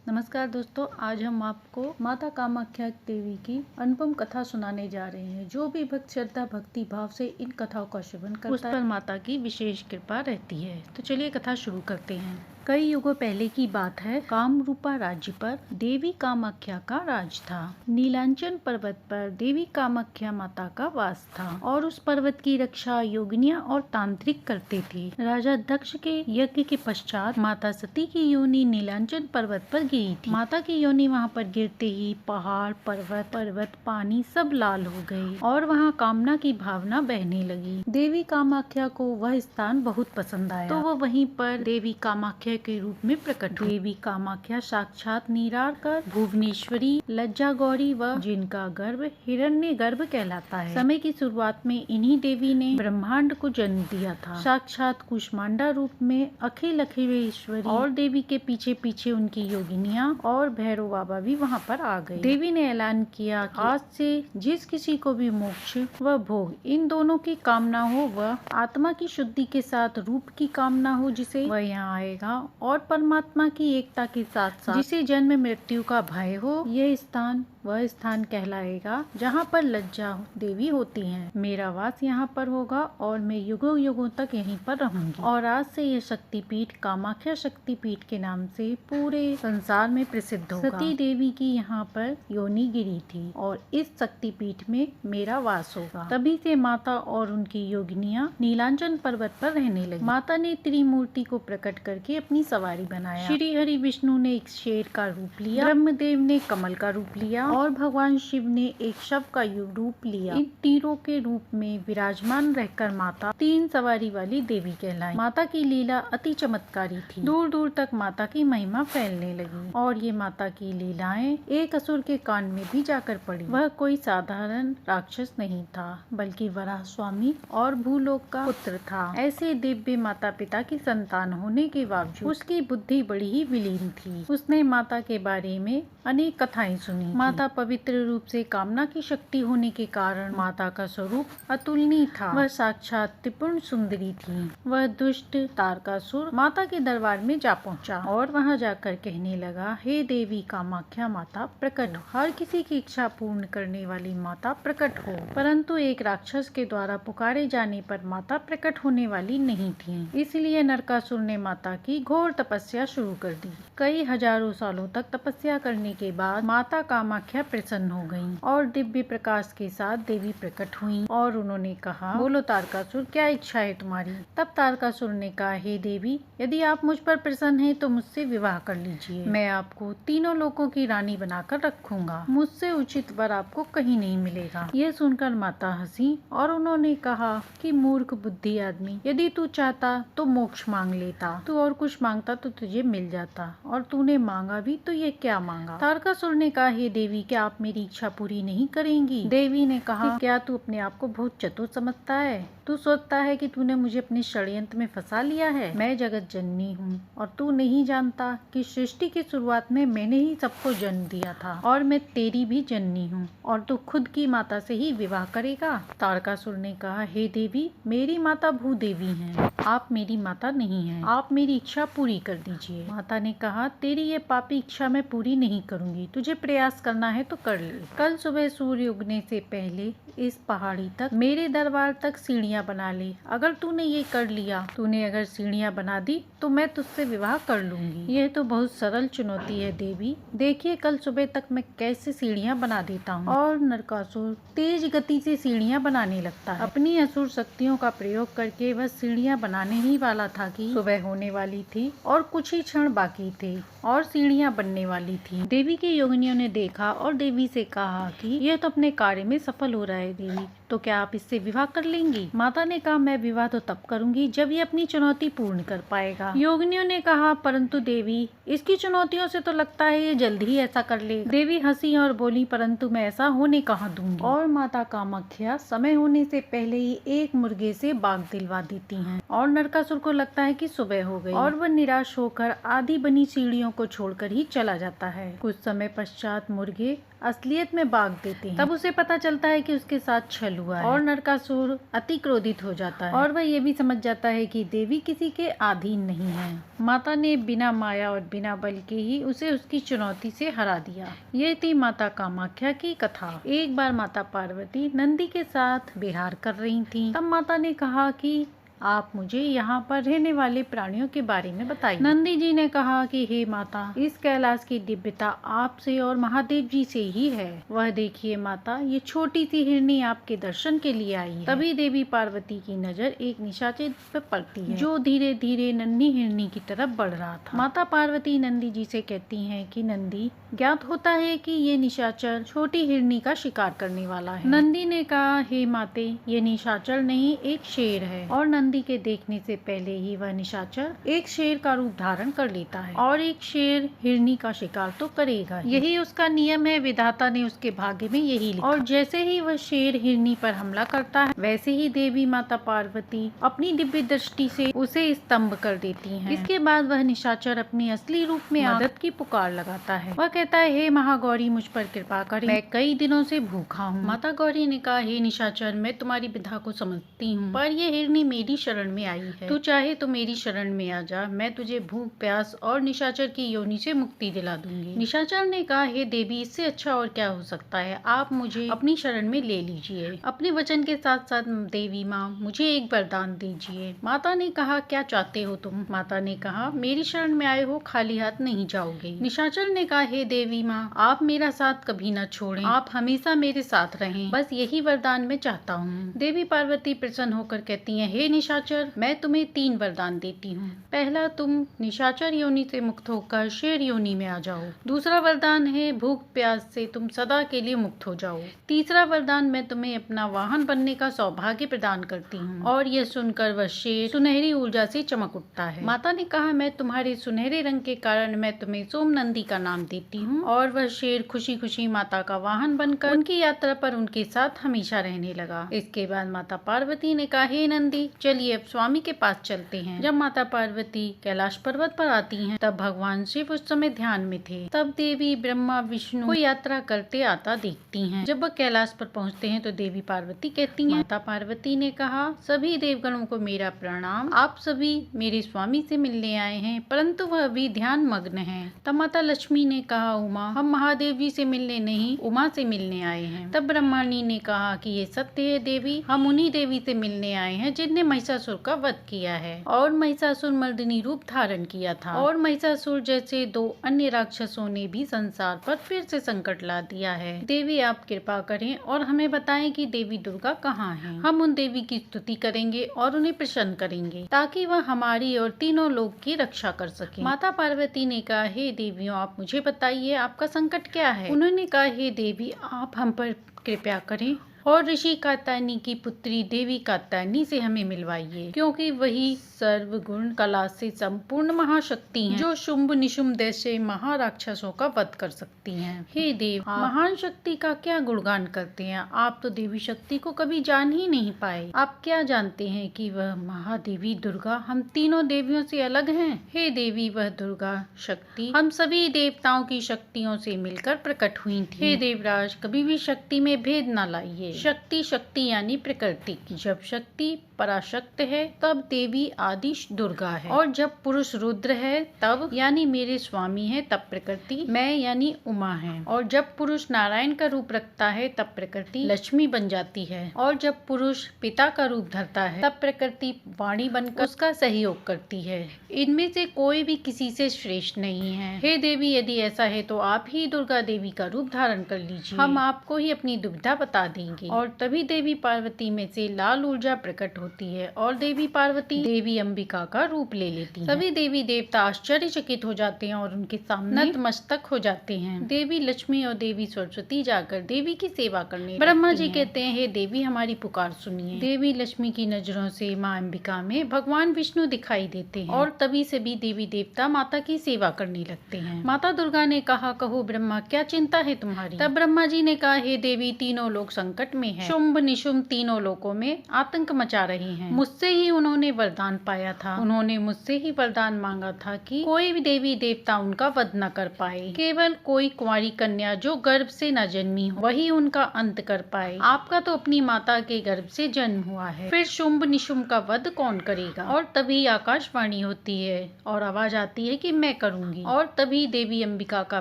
नमस्कार दोस्तों, आज हम आपको माता कामाख्या देवी की अनुपम कथा सुनाने जा रहे हैं। जो भी भक्त श्रद्धा भक्ति भाव से इन कथाओं का श्रवण करता है उस पर माता की विशेष कृपा रहती है। तो चलिए कथा शुरू करते हैं। कई युगों पहले की बात है। कामरूपा राज्य पर देवी कामाख्या का राज था। नीलांचन पर्वत पर देवी कामाख्या माता का वास था और उस पर्वत की रक्षा योगिनियां और तांत्रिक करते थे। राजा दक्ष के यज्ञ के पश्चात माता सती की योनि नीलांचन पर्वत पर गिरी थी। माता की योनि वहां पर गिरते ही पहाड़ पर्वत पानी सब लाल हो गए और वहां कामना की भावना बहने लगी। देवी कामाख्या को वह स्थान बहुत पसंद आया, तो वो वहीं पर देवी कामाख्या के रूप में प्रकट हुई। देवी कामाख्या साक्षात निराकार भुवनेश्वरी लज्जा गौरी व जिनका गर्भ हिरण्य गर्भ कहलाता है। समय की शुरुआत में इन्हीं देवी ने ब्रह्मांड को जन्म दिया था। साक्षात कुष्मांडा रूप में अखिल अखिलेश्वरी और देवी के पीछे पीछे उनकी योगिनियां और भैरव बाबा भी वहां पर आ गए। देवी ने ऐलान किया कि आज से जिस किसी को भी मोक्ष व भोग इन दोनों की कामना हो, वह आत्मा की शुद्धि के साथ रूप की कामना हो जिसे वह यहाँ आएगा, और परमात्मा की एकता के साथ साथ जिसे जन्म मृत्यु का भय हो, यह स्थान वह स्थान कहलाएगा जहाँ पर लज्जा देवी होती हैं। मेरा वास यहाँ पर होगा और मैं युगों युगों तक यहीं पर रहूंगी। और आज से यह शक्तिपीठ कामाख्या शक्तिपीठ के नाम से पूरे संसार में प्रसिद्ध होगा। सती देवी की यहाँ पर योनि गिरी थी और इस शक्तिपीठ में मेरा वास होगा। तभी से माता और उनकी योगिनियां नीलांचन पर्वत पर रहने लगी। माता ने त्रिमूर्ति को प्रकट करके अपनी सवारी बनाया। श्री हरि विष्णु ने एक शेर का रूप लिया, ब्रह्मदेव ने कमल का रूप लिया और भगवान शिव ने एक शव का रूप लिया। इन तीरों के रूप में विराजमान रहकर माता तीन सवारी वाली देवी कहलाई। माता की लीला अति चमत्कारी थी। दूर दूर तक माता की महिमा फैलने लगी और ये माता की लीलाएं एक असुर के कान में भी जाकर पड़ी। वह कोई साधारण राक्षस नहीं था, बल्कि वराह स्वामी और भूलोक का पुत्र था। ऐसे दिव्य माता पिता की संतान होने के बावजूद उसकी बुद्धि बड़ी ही विलीन थी। उसने माता के बारे में अनेक कथाएं सुनी। माता पवित्र रूप से कामना की शक्ति होने के कारण माता का स्वरूप अतुलनीय था। वह साक्षात त्रिपुर सुंदरी थी। वह दुष्ट तारकासुर माता के दरबार में जा पहुंचा और वहां जाकर कहने लगा, हे देवी कामाख्या माता प्रकट हो। हर किसी की इच्छा पूर्ण करने वाली माता प्रकट हो। परंतु एक राक्षस के द्वारा पुकारे जाने पर माता प्रकट होने वाली नहीं थी। इसलिए नरकासुर ने माता की घोर तपस्या शुरू कर दी। कई हजारों सालों तक तपस्या करने के बाद माता कामाख्या प्रसन्न हो गईं और दिव्य प्रकाश के साथ देवी प्रकट हुईं और उन्होंने कहा, बोलो तारकासुर, क्या इच्छा है तुम्हारी? तब तारकासुर ने कहा, हे देवी, यदि आप मुझ पर प्रसन्न हैं तो मुझसे विवाह कर लीजिए। मैं आपको तीनों लोकों की रानी बनाकर रखूंगा। मुझसे उचित वर आपको कहीं नहीं मिलेगा। यह सुनकर माता हंसी और उन्होंने कहा कि मूर्ख बुद्धि आदमी, यदि तू चाहता तो मोक्ष मांग लेता, तू और कुछ मांगता तो तुझे मिल जाता, और तूने मांगा भी तो ये क्या मांगा? तारकासुर ने कहा, हे देवी, क्या आप मेरी इच्छा पूरी नहीं करेंगी? देवी ने कहा, क्या तू अपने आप को बहुत चतुर समझता है? तू सोचता है कि तूने मुझे अपने षड्यंत्र में फंसा लिया है? मैं जगत जननी हूँ और तू नहीं जानता कि सृष्टि की शुरुआत में मैंने ही सबको जन्म दिया था और मैं तेरी भी जननी हूँ, और तू खुद की माता से ही विवाह करेगा? तारकासुर ने कहा, हे देवी, मेरी माता भूदेवी हैं, आप मेरी माता नहीं हैं। आप मेरी इच्छा पूरी कर दीजिए। माता ने कहा, तेरी ये पापी इच्छा मैं पूरी नहीं करूंगी। तुझे प्रयास करना है तो कर ले। कल सुबह सूर्य उगने से पहले इस पहाड़ी तक मेरे दरबार तक सीढ़ियाँ बना ले। अगर तूने ये कर लिया, तूने अगर सीढ़ियाँ बना दी तो मैं तुझसे विवाह कर लूंगी। यह तो बहुत सरल चुनौती है देवी, देखिए कल सुबह तक मैं कैसे सीढ़ियाँ बना देता हूँ। और नरकासुर तेज गति से सीढ़ियाँ बनाने लगता है। अपनी असुर शक्तियों का प्रयोग करके वह सीढ़ियाँ बनाने ही वाला था कि सुबह होने वाली थी और कुछ ही क्षण बाकी थे और सीढ़ियाँ बनने वाली थी। देवी के योगिनियों ने देखा और देवी से कहा कि यह तो अपने कार्य में सफल हो रहा है देवी, तो क्या आप इससे विवाह कर लेंगी? माता ने कहा, मैं विवाह तो तब करूंगी जब ये अपनी चुनौती पूर्ण कर पाएगा। योगिनियों ने कहा, परंतु देवी, इसकी चुनौतियों से तो लगता है ये जल्द ही ऐसा कर ले। देवी हंसी और बोली, परंतु मैं ऐसा होने कहाँ दूंगी। और माता कामाख्या समय होने से पहले ही एक मुर्गे से बाग दिलवा देती हैं और नरकासुर को लगता है कि सुबह हो गई और वह निराश होकर आधी बनी सीढ़ियों को छोड़कर ही चला जाता है। कुछ समय पश्चात मुर्गे असलियत में बाग देते हैं। तब उसे पता चलता है कि उसके साथ छल हुआ है और नरकासुर अति क्रोधित हो जाता है और वह ये भी समझ जाता है कि देवी किसी के अधीन नहीं है। माता ने बिना माया और बिना बल के ही उसे उसकी चुनौती से हरा दिया। ये थी माता कामाख्या की कथा। एक बार माता पार्वती नंदी के साथ विहार कर रही थी। तब माता ने कहा कि आप मुझे यहाँ पर रहने वाले प्राणियों के बारे में बताइए। नंदी जी ने कहा कि हे माता, इस कैलाश की दिव्यता आपसे और महादेव जी से ही है। वह देखिए माता, ये छोटी सी हिरनी आपके दर्शन के लिए आई है। तभी देवी पार्वती की नजर एक निशाचर पर पड़ती है जो धीरे धीरे नन्ही हिरनी की तरफ बढ़ रहा था। माता पार्वती नंदी जी से कहती हैं कि नंदी, ज्ञात होता है कि ये निशाचर छोटी हिरनी का शिकार करने वाला है। नंदी ने कहा, हे माते, ये निशाचर नहीं, एक शेर है। और नंदी के देखने से पहले ही वह निशाचर एक शेर का रूप धारण कर लेता है और एक शेर हिरनी का शिकार तो करेगा ही। यही उसका नियम है, विधाता ने उसके भाग्य में यही लिखा। और जैसे ही वह शेर हिरनी पर हमला करता है, वैसे ही देवी माता पार्वती अपनी दिव्य दृष्टि से उसे स्तंभ कर देती हैं। इसके बाद वह निशाचर अपनी असली रूप में मदद की पुकार लगाता है। वह कहता है, हे महागौरी, मुझ पर कृपा करें, मैं कई दिनों से भूखा हूँ। माता गौरी ने कहा, हे निशाचर, मैं तुम्हारी विधा को समझती हूँ, पर यह हिरनी मेरी शरण में आई है। तू चाहे तो मेरी शरण में आ जा, मैं तुझे भूख, प्यास और निशाचर की योनि से मुक्ति दिला दूंगी। निशाचर ने कहा, हे देवी, इससे अच्छा और क्या हो सकता है, आप मुझे अपनी शरण में ले लीजिए। अपने वचन के साथ साथ देवी माँ, मुझे एक वरदान दीजिए। माता ने कहा, क्या चाहते हो तुम? माता ने कहा, मेरी शरण में आए हो, खाली हाथ नहीं जाओगे। निशाचर ने कहा, हे देवी माँ, आप मेरा साथ कभी न छोड़ें, आप हमेशा मेरे साथ रहें, बस यही वरदान मैं चाहता हूँ। देवी पार्वती प्रसन्न होकर कहती है, हे निशाचर, मैं तुम्हें 3 वरदान देती हूँ। पहला, तुम निशाचर योनि से मुक्त होकर शेर योनि में आ जाओ। दूसरा वरदान है, भूख प्यास से तुम सदा के लिए मुक्त हो जाओ। तीसरा वरदान, मैं तुम्हें अपना वाहन बनने का सौभाग्य प्रदान करती हूँ। और यह सुनकर वह शेर सुनहरी ऊर्जा से चमक उठता है। माता ने कहा, मैं तुम्हारे सुनहरे रंग के कारण मैं तुम्हें सोमनंदी का नाम देती हूँ। और वह शेर खुशी खुशी माता का वाहन बनकर उनकी यात्रा पर उनके साथ हमेशा रहने लगा। इसके बाद माता पार्वती ने कहा, हे नंदी, चलिए अब स्वामी के पास चलते हैं। जब माता पार्वती कैलाश पर्वत पर आती हैं, तब भगवान शिव उस समय ध्यान में थे। तब देवी ब्रह्मा विष्णु को यात्रा करते आता देखती हैं। जब वह कैलाश पर पहुंचते हैं तो देवी पार्वती कहती हैं, माता पार्वती ने कहा, सभी देवगणों को मेरा प्रणाम, आप सभी मेरे स्वामी से मिलने आए हैं, परंतु वह अभी ध्यान मग्न हैं। तब माता लक्ष्मी ने कहा, उमा, हम महादेव जी से मिलने नहीं, उमा से मिलने आए हैं। तब ब्रह्माणी ने कहा कि ये सत्य है देवी, हम उन्हीं देवी से मिलने आए हैं जिनने महिषासुर का वध किया है और महिषासुर मर्दिनी रूप धारण किया था। और महिषासुर जैसे 2 अन्य राक्षसों ने भी संसार पर फिर से संकट ला दिया है। देवी, आप कृपा करें और हमें बताएं कि देवी दुर्गा कहाँ हैं। हम उन देवी की स्तुति करेंगे और उन्हें प्रसन्न करेंगे ताकि वह हमारी और तीनों लोग की रक्षा कर सके। माता पार्वती ने कहा, हे देवियों, आप मुझे बताइए, आपका संकट क्या है? उन्होंने कहा, हे देवी, आप हम पर कृपा करें और ऋषि कात्यायनी की पुत्री देवी कात्यायनी से हमें मिलवाइए, क्योंकि वही सर्वगुण कला से संपूर्ण महाशक्ति हैं, जो शुंभ निशुंभ जैसे महाराक्षसों का वध कर सकती हैं। हे देव, महान शक्ति का क्या गुणगान करते हैं, आप तो देवी शक्ति को कभी जान ही नहीं पाए। आप क्या जानते हैं कि वह महादेवी दुर्गा हम तीनों देवियों से अलग हैं? हे देवी, वह दुर्गा शक्ति हम सभी देवताओं की शक्तियों से मिलकर प्रकट हुई थी। हे देवराज, कभी भी शक्ति में भेद न लाइए। शक्ति शक्ति यानी प्रकृति की, जब शक्ति पराशक्त है तब देवी आदि दुर्गा है, और जब पुरुष रुद्र है तब यानी मेरे स्वामी है तब प्रकृति मैं यानी उमा है, और जब पुरुष नारायण का रूप रखता है तब प्रकृति लक्ष्मी बन जाती है, और जब पुरुष पिता का रूप धरता है तब प्रकृति वाणी बनकर उसका सहयोग करती है। इनमें से कोई भी किसी से श्रेष्ठ नहीं है। हे देवी, यदि ऐसा है तो आप ही दुर्गा देवी का रूप धारण कर लीजिए, हम आपको ही अपनी दुविधा बता देंगे। और तभी देवी पार्वती में से लाल ऊर्जा प्रकट होती है और देवी पार्वती देवी अंबिका का रूप ले लेती हैं। सभी देवी देवता आश्चर्यचकित हो जाते हैं और उनके सामने नतमस्तक हो जाते हैं। देवी लक्ष्मी और देवी सरस्वती जाकर देवी की सेवा करने ब्रह्मा जी कहते हैं, हे देवी, हमारी पुकार सुनिए। देवी लक्ष्मी की नजरों से माँ अंबिका में भगवान विष्णु दिखाई देते हैं और तभी से भी देवी देवता माता की सेवा करने लगते हैं। माता दुर्गा ने कहा, कहो ब्रह्मा, क्या चिंता है तुम्हारी? तब ब्रह्मा जी ने कहा, हे देवी, तीनों लोग संकट संकट में है। शुंभ निशुंभ तीनों लोकों में आतंक मचा रहे हैं। मुझसे ही उन्होंने वरदान पाया था। उन्होंने मुझसे ही वरदान मांगा था कि कोई भी देवी देवता उनका वध न कर पाए। केवल कोई कुंवारी कन्या जो गर्भ से न जन्मी हो वही उनका अंत कर पाए। आपका तो अपनी माता के गर्भ से जन्म हुआ है, फिर शुंभ निशुंभ का वध कौन करेगा? और तभी आकाशवाणी होती है और आवाज आती है कि मैं करूंगी। और तभी देवी अंबिका का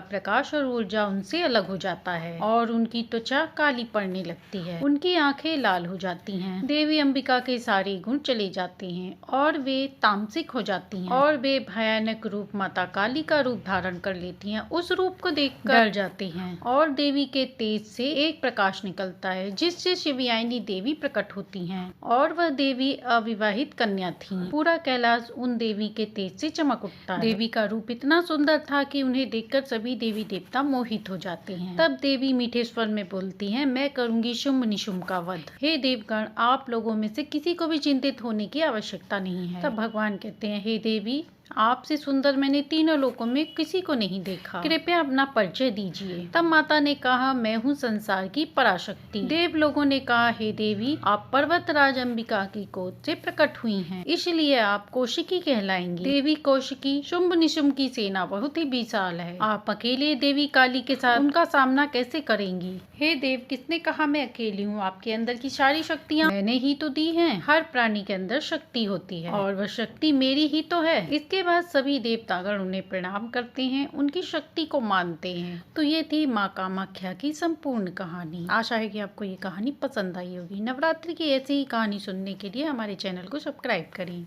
प्रकाश और ऊर्जा उनसे अलग हो जाता है और उनकी त्वचा काली पड़ने लगती है। उनकी आंखें लाल हो जाती हैं। देवी अंबिका के सारे गुण चले जाते हैं और वे तामसिक हो जाती हैं और वे भयानक रूप माता काली का रूप धारण कर लेती हैं। उस रूप को देखकर डर जाते हैं और देवी के तेज से एक प्रकाश निकलता है जिससे शिवयानी देवी प्रकट होती हैं और वह देवी अविवाहित कन्या थी। पूरा कैलाश उन देवी के तेज से चमक उठता है। देवी का रूप इतना सुंदर था कि उन्हें देखकर सभी देवी देवता मोहित हो जाते हैं। तब देवी मीठे स्वर में बोलती हैं, मैं करूंगी शुंभ निशुंभ का वध। हे देवगण, आप लोगों में से किसी को भी चिंतित होने की आवश्यकता नहीं है। तब भगवान कहते हैं, हे देवी, आपसे सुंदर मैंने तीनों लोकों में किसी को नहीं देखा, कृपया अपना परिचय दीजिए। तब माता ने कहा, मैं हूँ संसार की पराशक्ति। देव लोगों ने कहा, हे देवी, आप पर्वतराज अंबिका की गोद से प्रकट हुई हैं, इसलिए आप कौशिकी कहलाएंगी। देवी कौशिकी शुंभ निशुंभ की सेना बहुत ही विशाल है। आप अकेले देवी काली के साथ उनका सामना कैसे करेंगी? हे देव, किसने कहा मैं अकेली हूँ? आपके अंदर की सारी शक्तियाँ मैंने ही तो दी हैं। हर प्राणी के अंदर शक्ति होती है और वह शक्ति मेरी ही तो है। इसके बाद सभी देवतागण उन्हें प्रणाम करते हैं, उनकी शक्ति को मानते हैं। तो ये थी माँ कामाख्या की संपूर्ण कहानी। आशा है कि आपको ये कहानी पसंद आई होगी। नवरात्रि की ऐसी ही कहानी सुनने के लिए हमारे चैनल को सब्सक्राइब करें।